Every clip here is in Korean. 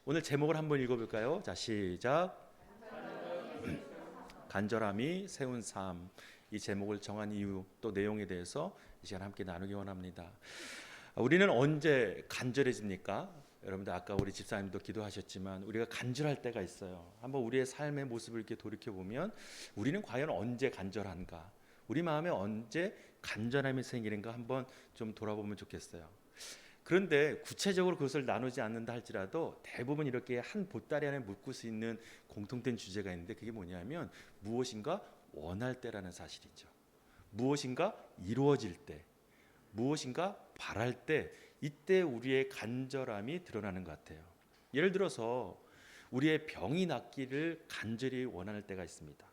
오늘 제목을 한번 읽어볼까요? 자, 시작. 간절함이 세운 삶. 이 제목을 정한 이유 또 내용에 대해서 이 시간 함께 나누기 원합니다. 우리는 언제 간절해집니까? 여러분들 아까 우리 집사님도 기도하셨지만 우리가 간절할 때가 있어요. 한번 우리의 삶의 모습을 이렇게 돌이켜 보면 우리는 과연 언제 간절한가? 우리 마음에 언제 간절함이 생기는가 한번 좀 돌아보면 좋겠어요. 그런데 구체적으로 그것을 나누지 않는다 할지라도 대부분 이렇게 한 보따리 안에 묶을 수 있는 공통된 주제가 있는데 그게 뭐냐면 무엇인가 원할 때라는 사실이죠. 무엇인가 이루어질 때, 무엇인가 바랄 때, 이때 우리의 간절함이 드러나는 것 같아요. 예를 들어서 우리의 병이 낫기를 간절히 원하는 때가 있습니다.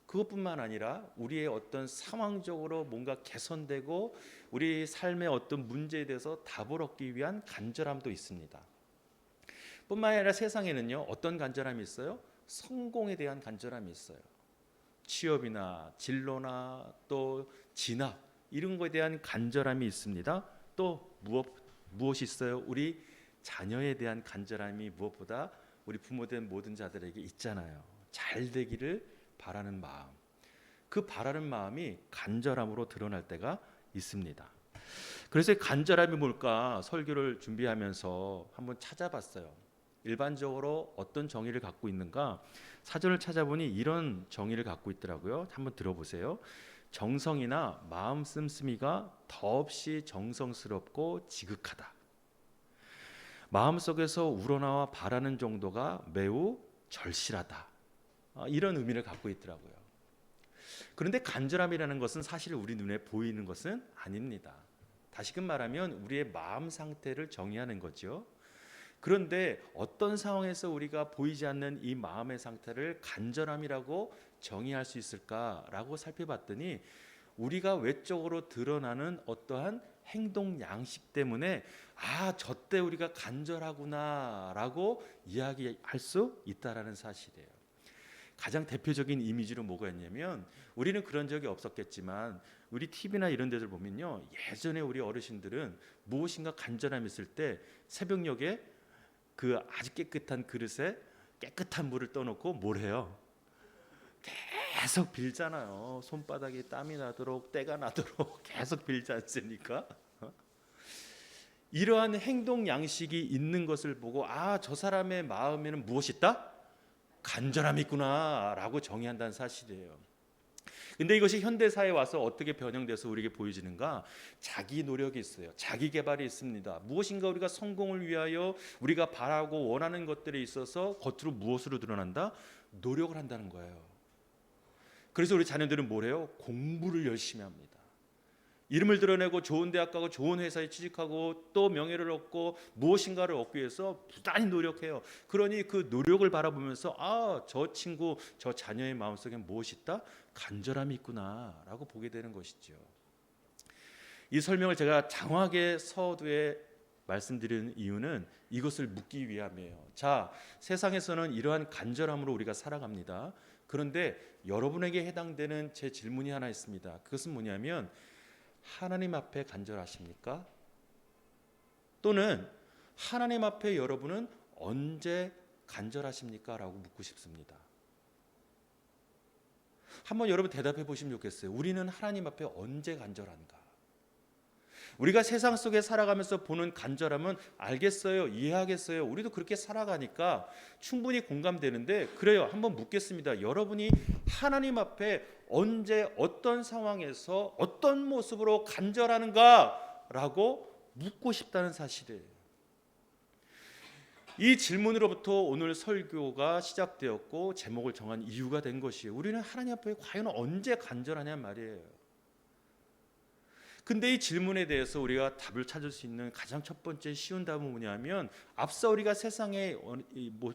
그것뿐만 아니라 우리의 어떤 상황적으로 뭔가 개선되고 우리 삶의 어떤 문제에 대해서 답을 얻기 위한 간절함도 있습니다. 뿐만 아니라 세상에는요, 어떤 간절함이 있어요? 성공에 대한 간절함이 있어요. 취업이나 진로나 또 진학 이런 것에 대한 간절함이 있습니다. 또 무엇이 있어요? 우리 자녀에 대한 간절함이 무엇보다 우리 부모된 모든 자들에게 있잖아요. 잘 되기를 바라는 마음, 그 바라는 마음이 간절함으로 드러날 때가 있습니다. 그래서 간절함이 뭘까 설교를 준비하면서 한번 찾아봤어요. 일반적으로 어떤 정의를 갖고 있는가 사전을 찾아보니 이런 정의를 갖고 있더라고요. 한번 들어보세요. 정성이나 마음 씀씀이가 더없이 정성스럽고 지극하다. 마음속에서 우러나와 바라는 정도가 매우 절실하다. 이런 의미를 갖고 있더라고요. 그런데 간절함이라는 것은 사실 우리 눈에 보이는 것은 아닙니다. 다시금 말하면 우리의 마음 상태를 정의하는 거죠. 그런데 어떤 상황에서 우리가 보이지 않는 이 마음의 상태를 간절함이라고 정의할 수 있을까라고 살펴봤더니 우리가 외적으로 드러나는 어떠한 행동 양식 때문에 저때 우리가 간절하구나라고 이야기할 수 있다라는 사실이에요. 가장 대표적인 이미지로 뭐가 있냐면 우리는 그런 적이 없었겠지만 우리 TV나 이런 데들 보면요, 예전에 우리 어르신들은 무엇인가 간절함이 있을 때 새벽녘에 그 아주 깨끗한 그릇에 깨끗한 물을 떠놓고 뭘 해요? 계속 빌잖아요. 손바닥에 땀이 나도록 때가 나도록 계속 빌지 않습니까? 이러한 행동 양식이 있는 것을 보고 저 사람의 마음에는 무엇이 있다? 간절함이 있구나라고 정의한다는 사실이에요. 근데 이것이 현대사회에 와서 어떻게 변형돼서 우리에게 보여지는가? 자기 노력이 있어요. 자기 개발이 있습니다. 무엇인가 우리가 성공을 위하여 우리가 바라고 원하는 것들에 있어서 겉으로 무엇으로 드러난다? 노력을 한다는 거예요. 그래서 우리 자녀들은 뭘 해요? 공부를 열심히 합니다. 이름을 드러내고 좋은 대학 가고 좋은 회사에 취직하고 또 명예를 얻고 무엇인가를 얻기 위해서 부단히 노력해요. 그러니 그 노력을 바라보면서 저 친구, 저 자녀의 마음속에 무엇이 있다? 간절함이 있구나라고 보게 되는 것이죠. 이 설명을 제가 장황하게 서두에 말씀드리는 이유는 이것을 묻기 위함이에요. 자, 세상에서는 이러한 간절함으로 우리가 살아갑니다. 그런데 여러분에게 해당되는 제 질문이 하나 있습니다. 그것은 뭐냐면 하나님 앞에 간절하십니까? 또는 하나님 앞에 여러분은 언제 간절하십니까? 라고 묻고 싶습니다. 한번 여러분 대답해 보시면 좋겠어요. 우리는 하나님 앞에 언제 간절한가? 우리가 세상 속에 살아가면서 보는 간절함은 알겠어요, 이해하겠어요. 우리도 그렇게 살아가니까 충분히 공감되는데 그래요. 한번 묻겠습니다. 여러분이 하나님 앞에 언제 어떤 상황에서 어떤 모습으로 간절하는가라고 묻고 싶다는 사실이에요. 이 질문으로부터 오늘 설교가 시작되었고 제목을 정한 이유가 된 것이에요. 우리는 하나님 앞에 과연 언제 간절하냐 말이에요. 근데 이 질문에 대해서 우리가 답을 찾을 수 있는 가장 첫 번째 쉬운 답은 뭐냐면 앞서 우리가 세상에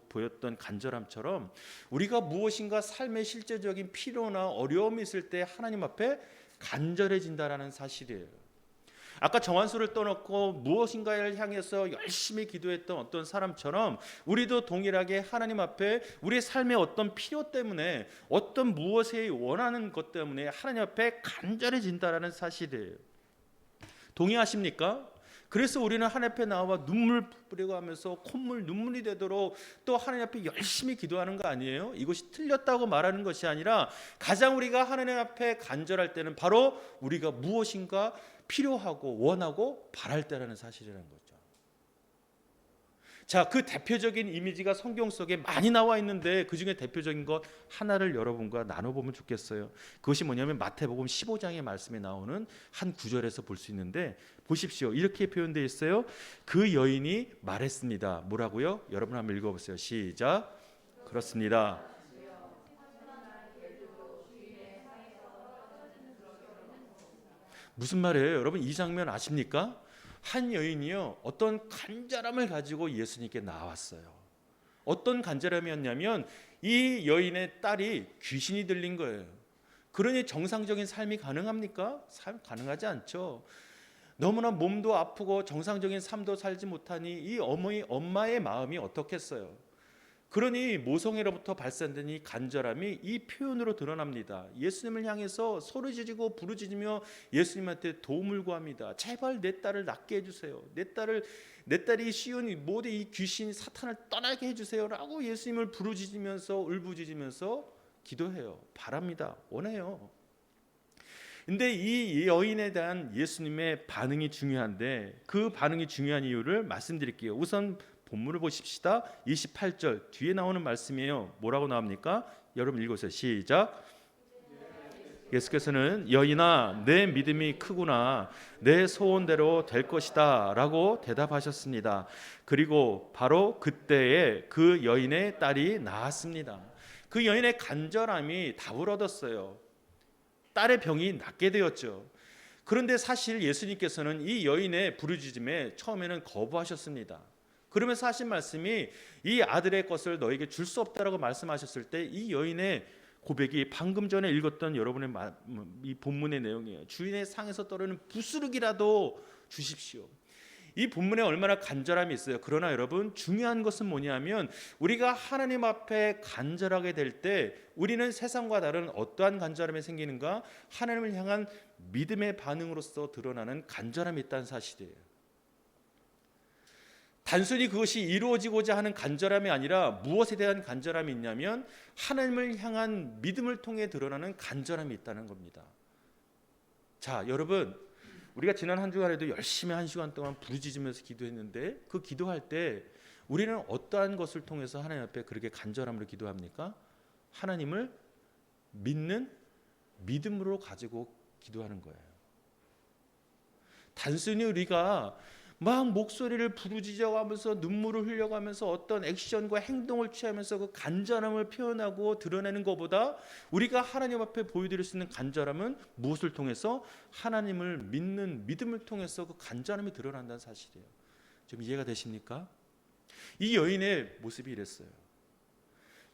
보였던 간절함처럼 우리가 무엇인가 삶의 실제적인 필요나 어려움이 있을 때 하나님 앞에 간절해진다라는 사실이에요. 아까 정한수를 떠놓고 무엇인가를 향해서 열심히 기도했던 어떤 사람처럼 우리도 동일하게 하나님 앞에 우리의 삶의 어떤 필요 때문에 어떤 무엇에 원하는 것 때문에 하나님 앞에 간절해진다라는 사실이에요. 동의하십니까? 그래서 우리는 하나님 앞에 나와 눈물 뿌리고 하면서 콧물 눈물이 되도록 또 하나님 앞에 열심히 기도하는 거 아니에요? 이것이 틀렸다고 말하는 것이 아니라 가장 우리가 하나님 앞에 간절할 때는 바로 우리가 무엇인가 필요하고 원하고 바랄 때라는 사실이라는 거죠. 자, 그 대표적인 이미지가 성경 속에 많이 나와 있는데 그 중에 대표적인 것 하나를 여러분과 나눠보면 좋겠어요. 그것이 뭐냐면 마태복음 15장의 말씀에 나오는 한 구절에서 볼 수 있는데 보십시오. 이렇게 표현되어 있어요. 그 여인이 말했습니다. 뭐라고요? 여러분 한번 읽어보세요. 시작. 그렇습니다. 무슨 말이에요? 여러분 이 장면 아십니까? 한 여인이요 어떤 간절함을 가지고 예수님께 나왔어요. 어떤 간절함이었냐면 이 여인의 딸이 귀신이 들린 거예요. 그러니 정상적인 삶이 가능합니까? 가능하지 않죠. 너무나 몸도 아프고 정상적인 삶도 살지 못하니 이 엄마의 마음이 어떻겠어요. 그러니 모성애로부터 발산된 이 간절함이 이 표현으로 드러납니다. 예수님을 향해서 소리지르고 부르짖으며 예수님한테 도움을 구합니다. 제발 내 딸을 낫게 해주세요. 내 딸이 쉬운 모든 이 귀신 사탄을 떠나게 해주세요라고 예수님을 부르짖으면서 울부짖으면서 기도해요. 바랍니다. 원해요. 근데 이 여인에 대한 예수님의 반응이 중요한데 그 반응이 중요한 이유를 말씀드릴게요. 우선 본문을 보십시다. 28절 뒤에 나오는 말씀이에요. 뭐라고 나옵니까? 여러분 읽으세요. 시작. 예수께서는 여인아 내 믿음이 크구나 내 소원대로 될 것이다 라고 대답하셨습니다. 그리고 바로 그때에 그 여인의 딸이 나았습니다. 그 여인의 간절함이 답을 얻었어요. 딸의 병이 낫게 되었죠. 그런데 사실 예수님께서는 이 여인의 부르짖음에 처음에는 거부하셨습니다. 그러면서 하신 말씀이 이 아들의 것을 너에게 줄 수 없다라고 말씀하셨을 때 이 여인의 고백이 방금 전에 읽었던 여러분의 이 본문의 내용이에요. 주인의 상에서 떨어지는 부스러기라도 주십시오. 이 본문에 얼마나 간절함이 있어요. 그러나 여러분 중요한 것은 뭐냐면 우리가 하나님 앞에 간절하게 될 때 우리는 세상과 다른 어떠한 간절함이 생기는가? 하나님을 향한 믿음의 반응으로서 드러나는 간절함이 있다는 사실이에요. 단순히 그것이 이루어지고자 하는 간절함이 아니라 무엇에 대한 간절함이 있냐면 하나님을 향한 믿음을 통해 드러나는 간절함이 있다는 겁니다. 자, 여러분 우리가 지난 한 주간에도 열심히 한 시간 동안 부르짖으면서 기도했는데 그 기도할 때 우리는 어떠한 것을 통해서 하나님 앞에 그렇게 간절함으로 기도합니까? 하나님을 믿는 믿음으로 가지고 기도하는 거예요. 단순히 우리가 막 목소리를 부르짖어가면서 눈물을 흘려가면서 어떤 액션과 행동을 취하면서 그 간절함을 표현하고 드러내는 것보다 우리가 하나님 앞에 보여드릴 수 있는 간절함은 무엇을 통해서? 하나님을 믿는 믿음을 통해서 그 간절함이 드러난다는 사실이에요. 좀 이해가 되십니까? 이 여인의 모습이 이랬어요.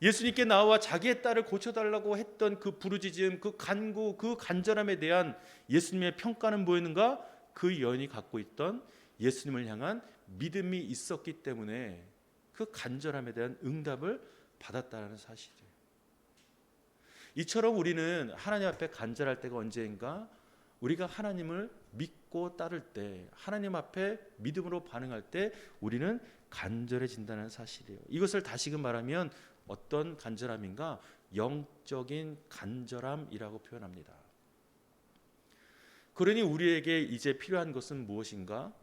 예수님께 나와 자기의 딸을 고쳐달라고 했던 그 부르짖음, 그 간구, 그 간절함에 대한 예수님의 평가는 뭐였는가? 그 여인이 갖고 있던 예수님을 향한 믿음이 있었기 때문에 그 간절함에 대한 응답을 받았다는 사실이에요. 이처럼 우리는 하나님 앞에 간절할 때가 언제인가? 우리가 하나님을 믿고 따를 때, 하나님 앞에 믿음으로 반응할 때 우리는 간절해진다는 사실이에요. 이것을 다시금 말하면 어떤 간절함인가? 영적인 간절함이라고 표현합니다. 그러니 우리에게 이제 필요한 것은 무엇인가?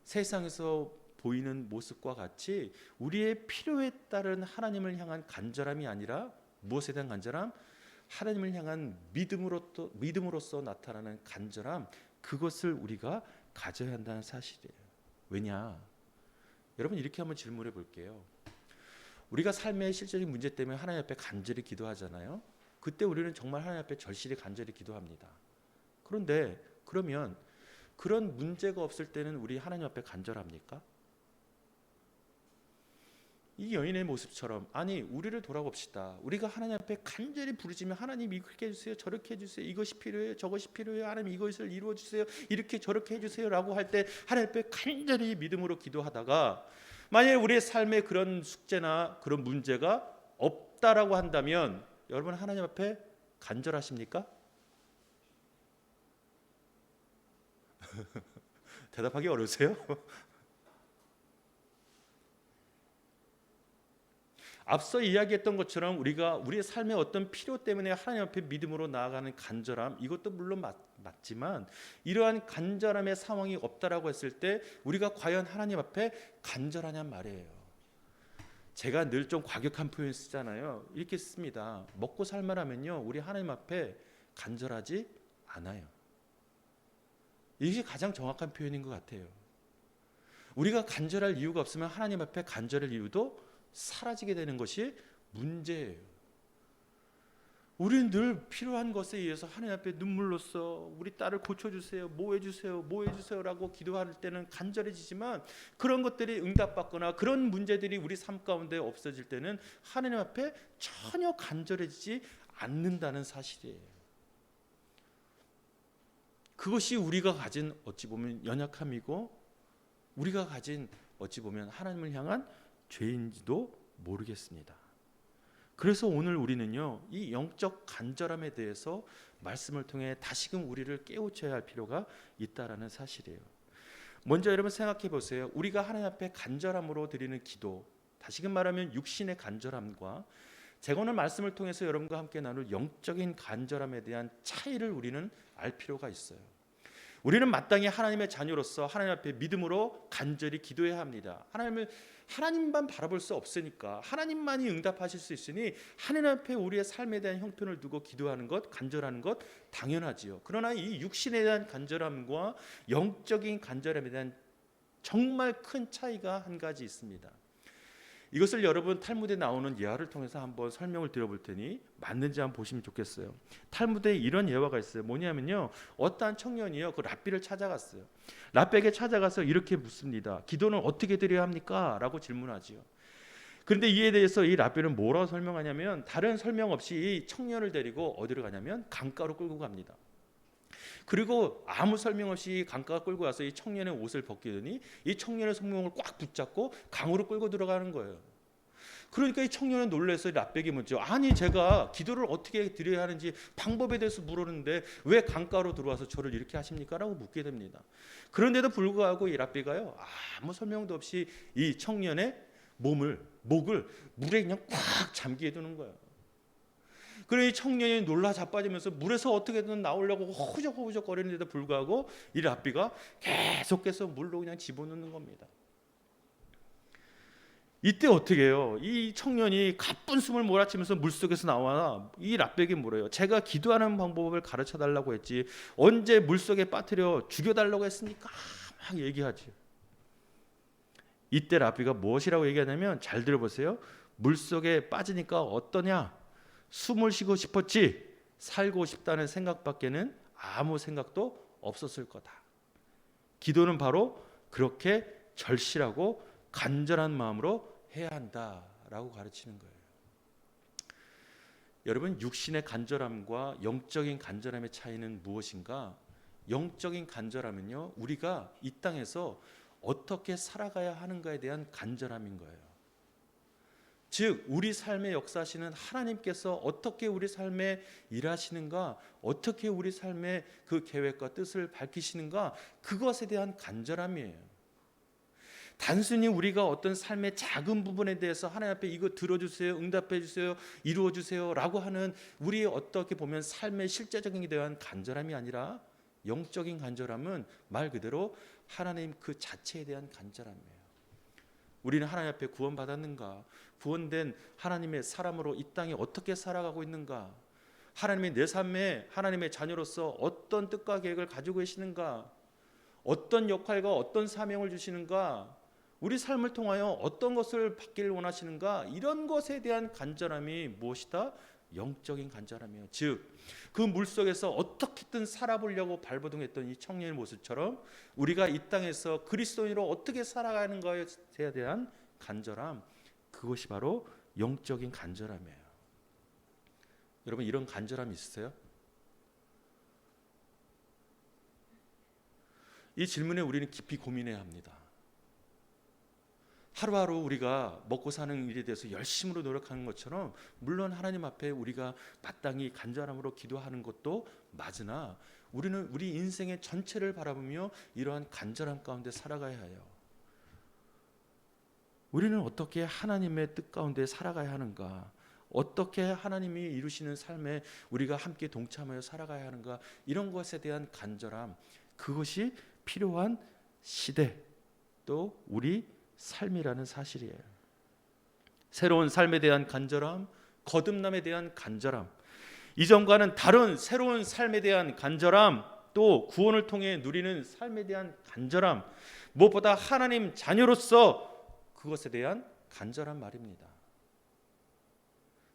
세상에서 보이는 모습과 같이 우리의 필요에 따른 하나님을 향한 간절함이 아니라 무엇에 대한 간절함? 하나님을 향한 믿음으로써 나타나는 간절함, 그것을 우리가 가져야 한다는 사실이에요. 왜냐? 여러분 이렇게 한번 질문해 볼게요. 우리가 삶의 실제적인 문제 때문에 하나님 앞에 간절히 기도하잖아요. 그때 우리는 정말 하나님 앞에 절실히 간절히 기도합니다. 그런데 그러면 그런 문제가 없을 때는 우리 하나님 앞에 간절합니까? 이 여인의 모습처럼 아니 우리를 돌아봅시다. 우리가 하나님 앞에 간절히 부르짖으며 하나님 이렇게 해주세요, 저렇게 해주세요, 이것이 필요해요, 저것이 필요해요, 하나님 이것을 이루어주세요, 이렇게 저렇게 해주세요 라고 할 때 하나님 앞에 간절히 믿음으로 기도하다가 만약에 우리의 삶에 그런 숙제나 그런 문제가 없다라고 한다면 여러분 하나님 앞에 간절하십니까? 대답하기 어려우세요? 앞서 이야기했던 것처럼 우리가 우리의 삶의 어떤 필요 때문에 하나님 앞에 믿음으로 나아가는 간절함, 이것도 물론 맞지만 이러한 간절함의 상황이 없다라고 했을 때 우리가 과연 하나님 앞에 간절하냔 말이에요. 제가 늘 좀 과격한 표현 쓰잖아요. 이렇게 씁니다. 먹고 살만하면요, 우리 하나님 앞에 간절하지 않아요. 이게 가장 정확한 표현인 것 같아요. 우리가 간절할 이유가 없으면 하나님 앞에 간절할 이유도 사라지게 되는 것이 문제예요. 우리는 늘 필요한 것에 의해서 하나님 앞에 눈물로써 우리 딸을 고쳐주세요, 뭐 해주세요 라고 기도할 때는 간절해지지만 그런 것들이 응답받거나 그런 문제들이 우리 삶 가운데 없어질 때는 하나님 앞에 전혀 간절해지지 않는다는 사실이에요. 그것이 우리가 가진 어찌 보면 연약함이고 우리가 가진 어찌 보면 하나님을 향한 죄인지도 모르겠습니다. 그래서 오늘 우리는요, 이 영적 간절함에 대해서 말씀을 통해 다시금 우리를 깨우쳐야 할 필요가 있다라는 사실이에요. 먼저 여러분 생각해 보세요. 우리가 하나님 앞에 간절함으로 드리는 기도, 다시금 말하면 육신의 간절함과 제가 오늘 말씀을 통해서 여러분과 함께 나눌 영적인 간절함에 대한 차이를 우리는 알 필요가 있어요. 우리는 마땅히 하나님의 자녀로서 하나님 앞에 믿음으로 간절히 기도해야 합니다. 하나님만 바라볼 수 없으니까 하나님만이 응답하실 수 있으니 하나님 앞에 우리의 삶에 대한 형편을 두고 기도하는 것, 간절하는 것 당연하지요. 그러나 이 육신에 대한 간절함과 영적인 간절함에 대한 정말 큰 차이가 한 가지 있습니다. 이것을 여러분 탈무드에 나오는 예화를 통해서 한번 설명을 드려볼 테니 맞는지 한번 보시면 좋겠어요. 탈무드에 이런 예화가 있어요. 뭐냐면요, 어떠한 청년이요, 그 랍비를 찾아갔어요. 랍비에게 찾아가서 이렇게 묻습니다. 기도는 어떻게 드려야 합니까? 라고 질문하지요. 그런데 이에 대해서 이 랍비는 뭐라고 설명하냐면 다른 설명 없이 이 청년을 데리고 어디로 가냐면 강가로 끌고 갑니다. 그리고 아무 설명 없이 강가가 끌고 와서 이 청년의 옷을 벗기더니 이 청년의 손목을 꽉 붙잡고 강으로 끌고 들어가는 거예요. 그러니까 이 청년은 놀라서 랍비에게 묻죠. 아니, 제가 기도를 어떻게 드려야 하는지 방법에 대해서 물었는데 왜 강가로 들어와서 저를 이렇게 하십니까? 라고 묻게 됩니다. 그런데도 불구하고 이 랍비가요, 아무 설명도 없이 이 청년의 목을 물에 그냥 꽉 잠기게 두는 거예요. 그래 이 청년이 놀라 자빠지면서 물에서 어떻게든 나오려고 허우적허우적 거리는데도 불구하고 이 랍비가 계속해서 물로 그냥 집어넣는 겁니다. 이때 어떻게 해요? 이 청년이 가쁜 숨을 몰아치면서 물속에서 나와 이 랍비에게 물어요. 제가 기도하는 방법을 가르쳐 달라고 했지 언제 물속에 빠뜨려 죽여달라고 했습니까? 막 얘기하지. 이때 랍비가 무엇이라고 얘기하냐면 잘 들어보세요. 물속에 빠지니까 어떠냐? 숨을 쉬고 싶었지 살고 싶다는 생각밖에는 아무 생각도 없었을 거다. 기도는 바로 그렇게 절실하고 간절한 마음으로 해야 한다라고 가르치는 거예요. 여러분, 육신의 간절함과 영적인 간절함의 차이는 무엇인가? 영적인 간절함은요, 우리가 이 땅에서 어떻게 살아가야 하는가에 대한 간절함인 거예요. 즉 우리 삶에 역사하시는 하나님께서 어떻게 우리 삶에 일하시는가, 어떻게 우리 삶의 그 계획과 뜻을 밝히시는가, 그것에 대한 간절함이에요. 단순히 우리가 어떤 삶의 작은 부분에 대해서 하나님 앞에 이거 들어주세요, 응답해 주세요, 이루어 주세요 라고 하는 우리의 어떻게 보면 삶의 실제적인 데 대한 간절함이 아니라 영적인 간절함은 말 그대로 하나님 그 자체에 대한 간절함이에요. 우리는 하나님 앞에 구원받았는가? 구원된 하나님의 사람으로 이 땅에 어떻게 살아가고 있는가? 하나님이 내 삶에 하나님의 자녀로서 어떤 뜻과 계획을 가지고 계시는가? 어떤 역할과 어떤 사명을 주시는가? 우리 삶을 통하여 어떤 것을 받기를 원하시는가? 이런 것에 대한 간절함이 무엇이다? 영적인 간절함이에요. 즉 그 물속에서 어떻게든 살아보려고 발버둥했던 이 청년의 모습처럼 우리가 이 땅에서 그리스도인으로 어떻게 살아가는가에 대한 간절함, 그것이 바로 영적인 간절함이에요. 여러분, 이런 간절함이 있으세요? 이 질문에 우리는 깊이 고민해야 합니다. 하루하루 우리가 먹고 사는 일에 대해서 열심으로 노력하는 것처럼 물론 하나님 앞에 우리가 마땅히 간절함으로 기도하는 것도 맞으나 우리는 우리 인생의 전체를 바라보며 이러한 간절함 가운데 살아가야 해요. 우리는 어떻게 하나님의 뜻 가운데 살아가야 하는가? 어떻게 하나님이 이루시는 삶에 우리가 함께 동참하여 살아가야 하는가? 이런 것에 대한 간절함, 그것이 필요한 시대, 또 우리 삶이라는 사실이에요. 새로운 삶에 대한 간절함, 거듭남에 대한 간절함, 이전과는 다른 새로운 삶에 대한 간절함, 또 구원을 통해 누리는 삶에 대한 간절함, 무엇보다 하나님 자녀로서 그것에 대한 간절한 말입니다.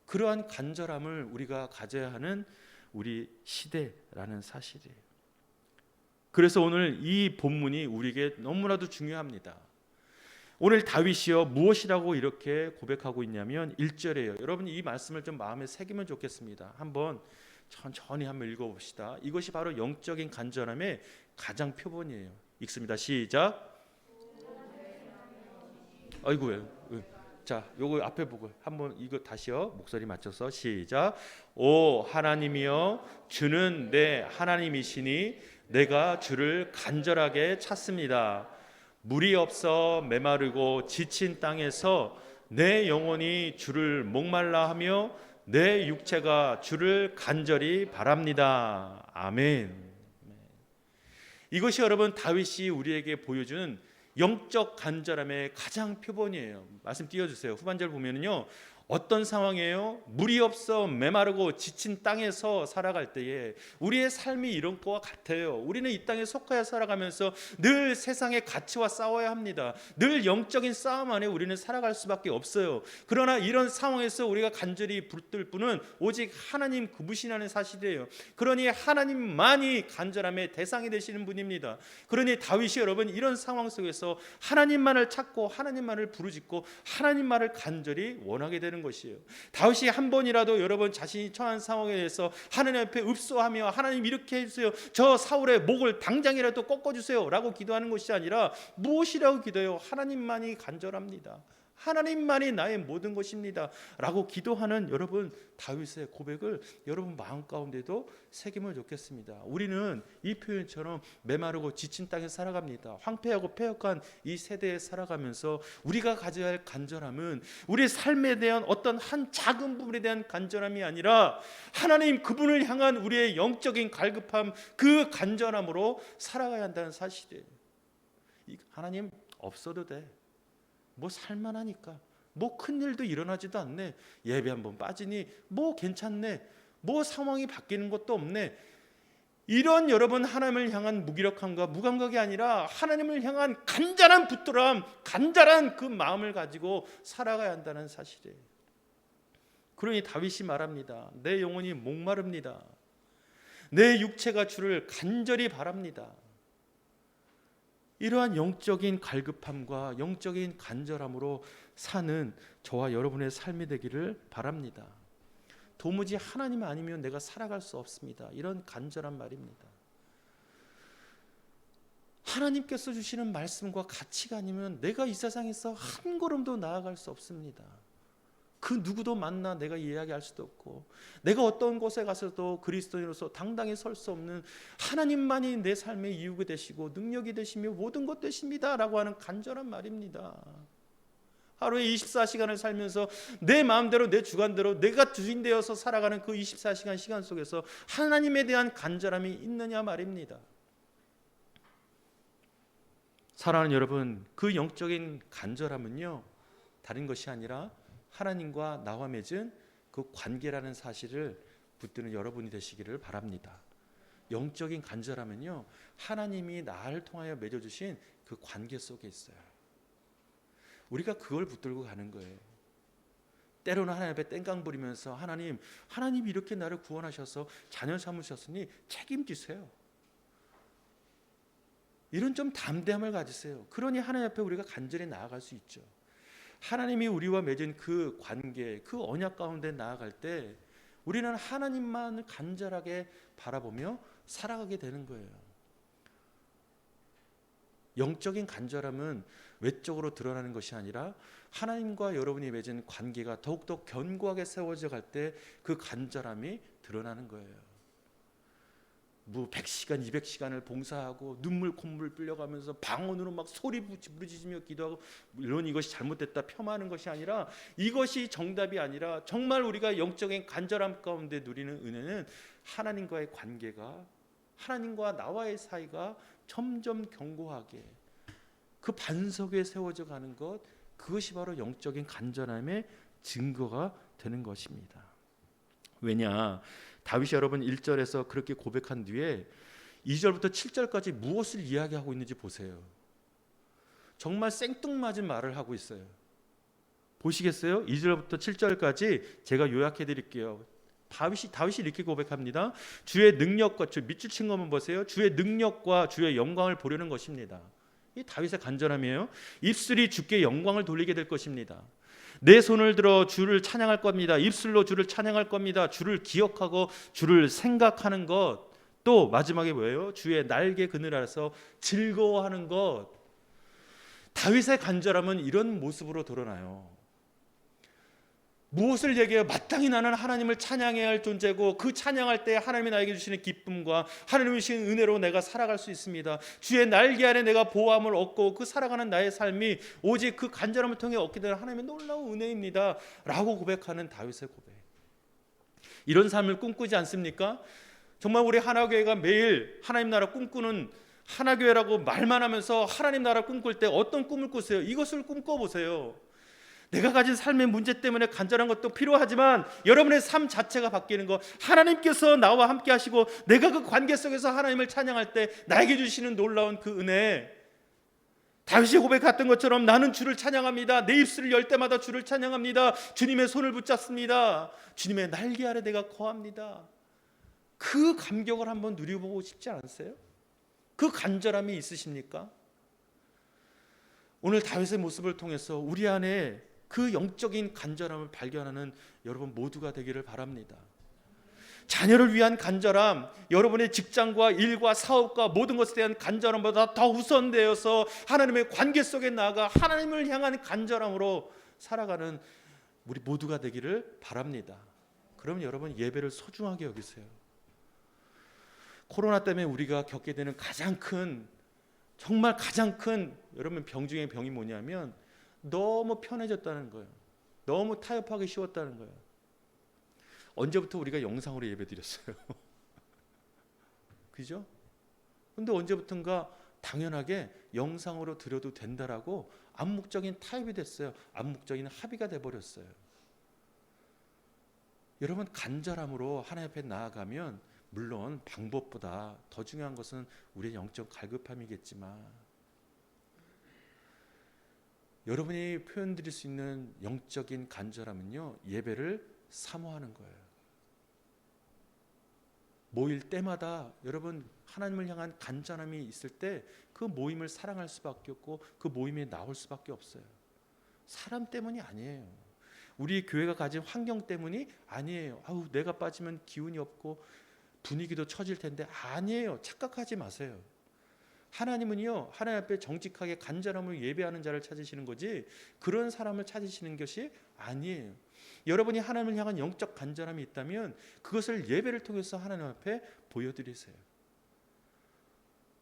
그러한 간절함을 우리가 가져야 하는 우리 시대라는 사실이에요. 그래서 오늘 이 본문이 우리에게 너무나도 중요합니다. 오늘 다윗이요 무엇이라고 이렇게 고백하고 있냐면 1절이에요. 여러분 이 말씀을 좀 마음에 새기면 좋겠습니다. 한번 천천히 한번 읽어봅시다. 이것이 바로 영적인 간절함의 가장 표본이에요. 읽습니다. 시작. 아이고 왜? 자, 요거 앞에 보고 한번 이거 다시요. 목소리 맞춰서 시작. 오 하나님이여 주는 내 하나님이시니 내가 주를 간절하게 찾습니다. 물이 없어 메마르고 지친 땅에서 내 영혼이 주를 목말라 하며 내 육체가 주를 간절히 바랍니다. 아멘. 이것이 여러분 다윗이 우리에게 보여주는 영적 간절함의 가장 표본이에요. 말씀 띄워주세요. 후반절 보면은요 어떤 상황이에요? 물이 없어 메마르고 지친 땅에서 살아갈 때에 우리의 삶이 이런 것과 같아요. 우리는 이 땅에 속하여 살아가면서 늘 세상의 가치와 싸워야 합니다. 늘 영적인 싸움 안에 우리는 살아갈 수밖에 없어요. 그러나 이런 상황에서 우리가 간절히 붙들 분은 오직 하나님 그분이라는 사실이에요. 그러니 하나님만이 간절함의 대상이 되시는 분입니다. 그러니 다윗이 여러분 이런 상황 속에서 하나님만을 찾고 하나님만을 부르짖고 하나님만을 간절히 원하게 되는 것이에요. 다윗이 한 번이라도 여러분 자신이 처한 상황에 대해서 하나님 앞에 읍소하며 하나님 이렇게 해주세요, 저 사울의 목을 당장이라도 꺾어주세요 라고 기도하는 것이 아니라 무엇이라고 기도해요? 하나님만이 간절합니다. 하나님만이 나의 모든 것입니다 라고 기도하는 여러분 다윗의 고백을 여러분 마음 가운데도 새기면 좋겠습니다. 우리는 이 표현처럼 메마르고 지친 땅에 살아갑니다. 황폐하고 폐역한 이 세대에 살아가면서 우리가 가져야 할 간절함은 우리 삶에 대한 어떤 한 작은 부분에 대한 간절함이 아니라 하나님 그분을 향한 우리의 영적인 갈급함, 그 간절함으로 살아가야 한다는 사실이에요. 하나님 없어도 돼, 뭐 살만하니까, 뭐 큰일도 일어나지도 않네, 예배 한번 빠지니 뭐 괜찮네, 뭐 상황이 바뀌는 것도 없네, 이런 여러분 하나님을 향한 무기력함과 무감각이 아니라 하나님을 향한 간절한 붙들음, 간절한 그 마음을 가지고 살아가야 한다는 사실이에요. 그러니 다윗이 말합니다. 내 영혼이 목마릅니다. 내 육체가 주를 간절히 바랍니다. 이러한 영적인 갈급함과 영적인 간절함으로 사는 저와 여러분의 삶이 되기를 바랍니다. 도무지 하나님 아니면 내가 살아갈 수 없습니다. 이런 간절한 말입니다. 하나님께서 주시는 말씀과 가치가 아니면 내가 이 세상에서 한 걸음도 나아갈 수 없습니다. 그 누구도 만나 내가 이야기할 수도 없고, 내가 어떤 곳에 가서도 그리스도인으로서 당당히 설 수 없는 하나님만이 내 삶의 이유가 되시고 능력이 되시며 모든 것 되십니다 라고 하는 간절한 말입니다. 하루에 24시간을 살면서 내 마음대로 내 주관대로 내가 주인 되어서 살아가는 그 24시간 시간 속에서 하나님에 대한 간절함이 있느냐 말입니다. 사랑하는 여러분, 그 영적인 간절함은요 다른 것이 아니라 하나님과 나와 맺은 그 관계라는 사실을 붙드는 여러분이 되시기를 바랍니다. 영적인 간절함은요 하나님이 나를 통하여 맺어주신 그 관계 속에 있어요. 우리가 그걸 붙들고 가는 거예요. 때로는 하나님 앞에 땡깡 부리면서 하나님 이렇게 나를 구원하셔서 자녀 삼으셨으니 책임지세요. 이런 좀 담대함을 가지세요. 그러니 하나님 앞에 우리가 간절히 나아갈 수 있죠. 하나님이 우리와 맺은 그 관계, 그 언약 가운데 나아갈 때 우리는 하나님만 간절하게 바라보며 살아가게 되는 거예요. 영적인 간절함은 외적으로 드러나는 것이 아니라 하나님과 여러분이 맺은 관계가 더욱더 견고하게 세워져 갈 때 그 간절함이 드러나는 거예요. 뭐 100시간, 200시간을 봉사하고 눈물 콧물 흘려가면서 방언으로 막 소리 부르짖으며 기도하고, 물론 이것이 잘못됐다 폄하하는 것이 아니라, 이것이 정답이 아니라 정말 우리가 영적인 간절함 가운데 누리는 은혜는 하나님과의 관계가, 하나님과 나와의 사이가 점점 견고하게 그 반석 위에 세워져 가는 것, 그것이 바로 영적인 간절함의 증거가 되는 것입니다. 왜냐, 다윗이 여러분 1절에서 그렇게 고백한 뒤에 2절부터 7절까지 무엇을 이야기하고 있는지 보세요. 정말 생뚱맞은 말을 하고 있어요. 보시겠어요? 2절부터 7절까지 제가 요약해 드릴게요. 다윗이 이렇게 고백합니다. 주의 능력과, 밑줄 친 것만 보세요. 주의 능력과 주의 영광을 보려는 것입니다. 이 다윗의 간절함이에요. 입술이 주께 영광을 돌리게 될 것입니다. 내 손을 들어 주를 찬양할 겁니다. 입술로 주를 찬양할 겁니다. 주를 기억하고 주를 생각하는 것. 또 마지막에 뭐예요? 주의 날개 그늘 아래서 즐거워하는 것. 다윗의 간절함은 이런 모습으로 드러나요. 무엇을 얘기해요? 마땅히 나는 하나님을 찬양해야 할 존재고, 그 찬양할 때 하나님이 나에게 주시는 기쁨과 하나님이 주시는 은혜로 내가 살아갈 수 있습니다. 주의 날개 아래 내가 보호함을 얻고 그 살아가는 나의 삶이 오직 그 간절함을 통해 얻게 되는 하나님의 놀라운 은혜입니다 라고 고백하는 다윗의 고백. 이런 삶을 꿈꾸지 않습니까? 정말 우리 하나교회가 매일 하나님 나라 꿈꾸는 하나교회라고 말만 하면서 하나님 나라 꿈꿀 때 어떤 꿈을 꾸세요? 이것을 꿈꿔보세요. 내가 가진 삶의 문제 때문에 간절한 것도 필요하지만 여러분의 삶 자체가 바뀌는 것, 하나님께서 나와 함께 하시고 내가 그 관계 속에서 하나님을 찬양할 때 나에게 주시는 놀라운 그 은혜, 다윗이 고백했던 것처럼 나는 주를 찬양합니다. 내 입술을 열 때마다 주를 찬양합니다. 주님의 손을 붙잡습니다. 주님의 날개 아래 내가 거합니다. 그 감격을 한번 누려보고 싶지 않으세요? 그 간절함이 있으십니까? 오늘 다윗의 모습을 통해서 우리 안에 그 영적인 간절함을 발견하는 여러분 모두가 되기를 바랍니다. 자녀를 위한 간절함, 여러분의 직장과 일과 사업과 모든 것에 대한 간절함보다 더 우선되어서 하나님의 관계 속에 나아가 하나님을 향한 간절함으로 살아가는 우리 모두가 되기를 바랍니다. 그러면 여러분 예배를 소중하게 여기세요. 코로나 때문에 우리가 겪게 되는 가장 큰, 정말 가장 큰 여러분 병 중에 병이 뭐냐면 너무 편해졌다는 거예요. 너무 타협하기 쉬웠다는 거예요. 언제부터 우리가 영상으로 예배드렸어요? 그죠? 근데 언제부턴가 당연하게 영상으로 드려도 된다라고 암묵적인 타협이 됐어요. 암묵적인 합의가 돼버렸어요. 여러분 간절함으로 하나님 앞에 나아가면 물론 방법보다 더 중요한 것은 우리의 영적 갈급함이겠지만, 여러분이 표현드릴 수 있는 영적인 간절함은요, 예배를 사모하는 거예요. 모일 때마다 여러분 하나님을 향한 간절함이 있을 때 그 모임을 사랑할 수밖에 없고 그 모임에 나올 수밖에 없어요. 사람 때문이 아니에요. 우리 교회가 가진 환경 때문이 아니에요. 아우 내가 빠지면 기운이 없고 분위기도 처질 텐데, 아니에요. 착각하지 마세요. 하나님은요, 하나님 앞에 정직하게 간절함으로 예배하는 자를 찾으시는 거지 그런 사람을 찾으시는 것이 아니에요. 여러분이 하나님을 향한 영적 간절함이 있다면 그것을 예배를 통해서 하나님 앞에 보여드리세요.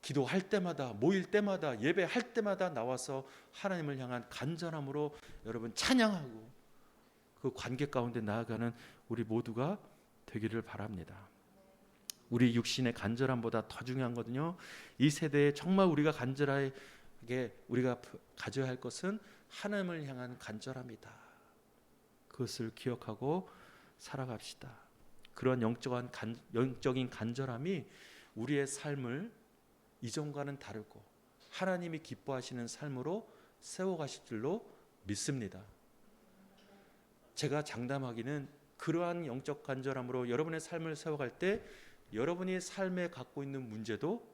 기도할 때마다, 모일 때마다, 예배할 때마다 나와서 하나님을 향한 간절함으로 여러분 찬양하고 그 관계 가운데 나아가는 우리 모두가 되기를 바랍니다. 우리 육신의 간절함보다 더 중요한 거든요. 이 세대에 정말 우리가 간절하게 우리가 가져야 할 것은 하나님을 향한 간절함이다. 그것을 기억하고 살아갑시다. 그런 영적인 간절함이 우리의 삶을 이전과는 다르고 하나님이 기뻐하시는 삶으로 세워가실 줄로 믿습니다. 제가 장담하기는 그러한 영적 간절함으로 여러분의 삶을 세워갈 때 여러분이 삶에 갖고 있는 문제도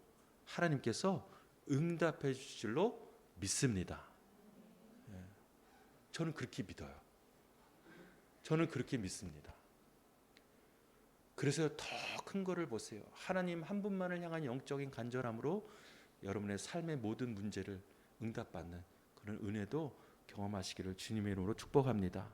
하나님께서 응답해 주실 줄로 믿습니다. 저는 그렇게 믿어요. 저는 그렇게 믿습니다. 그래서 더 큰 거를 보세요. 하나님 한 분만을 향한 영적인 간절함으로 여러분의 삶의 모든 문제를 응답받는 그런 은혜도 경험하시기를 주님의 이름으로 축복합니다.